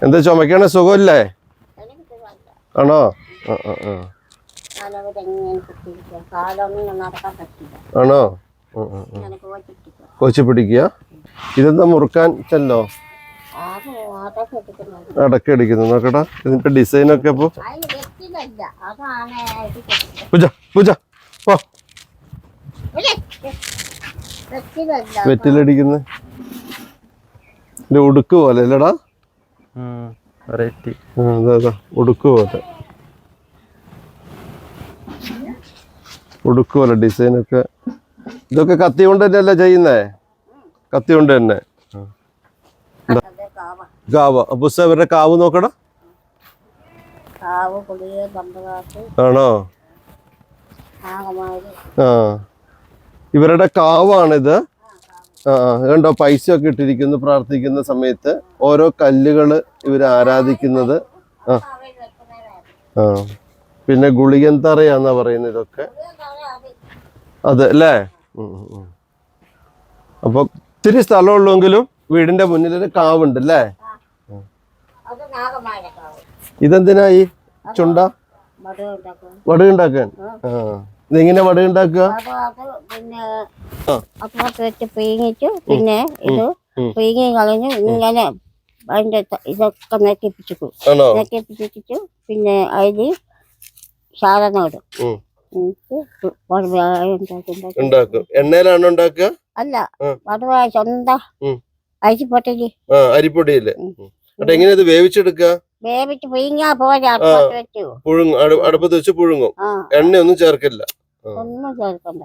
എന്താ ചുമക്കണ സുഖമില്ലേ? ആണോ? ആണോ? കൊച്ചു പിടിക്കുക. ഇതെന്താ മുറുക്കാൻ ചെല്ലോ? അടക്കടിക്കുന്നു. നോക്കടാ ഇതിന്റെ ഡിസൈനൊക്കെ. അപ്പൊ പൂജ പൂജ ഓ വെറ്റിലടിക്കുന്ന ഉടുക്ക് പോലെ അല്ലടാ? ഉടുക്ക് പോലെ, ഉടുക്ക് പോലെ ഡിസൈനൊക്കെ. ഇതൊക്കെ കത്തി കൊണ്ട് തന്നെയല്ലേ ചെയ്യുന്നേ? കത്തി കൊണ്ട് തന്നെ. കാവ് പുസ്തകം ഇവരുടെ കാവ് നോക്കടാ. ആണോ? ആ ഇവരുടെ കാവാണിത്. കണ്ടോ പൈസ ഒക്കെ ഇട്ടിരിക്കുന്നു. പ്രാർത്ഥിക്കുന്ന സമയത്ത് ഓരോ കല്ലുകള് ഇവര് ആരാധിക്കുന്നത്. പിന്നെ ഗുളികൻ തറയാന്നാ പറയുന്നത് ഇതൊക്കെ. അതെ അല്ലേ? അപ്പൊ ഇത്തിരി സ്ഥലമുള്ളെങ്കിലും വീടിന്റെ മുന്നിലൊരു കാവുണ്ട് അല്ലേ? ഇതെന്തിനായി ചുണ്ട? വടുകുണ്ടാക്കാൻ. ഇതെങ്ങനെ വടുകുണ്ടാക്കുക? അപ്പുറത്ത് വെച്ച് പീങ്ങിച്ചു, പിന്നെ ഇത് പീങ്ങി കളഞ്ഞ് ഇങ്ങനെ അതിന്റെ ഇതൊക്കെ നെക്കിപ്പിച്ചിട്ട് പിന്നെ അതില് സാധനം ഇടും. എണ്ണയിലാണോ ഉണ്ടാക്കുക? അല്ല, വടുവ സ്വന്തം അരിപ്പൊട്ടില്. അരിപ്പൊടിയില്. എങ്ങനെയാ വേവിച്ചെടുക്കുക? വേവിച്ച് പീങ്ങാ പോലെ അടുപ്പത്ത് വെച്ച് പുഴുങ്ങും. എണ്ണയൊന്നും ചേർക്കില്ല. ഒന്നും ചേർക്കണ്ട.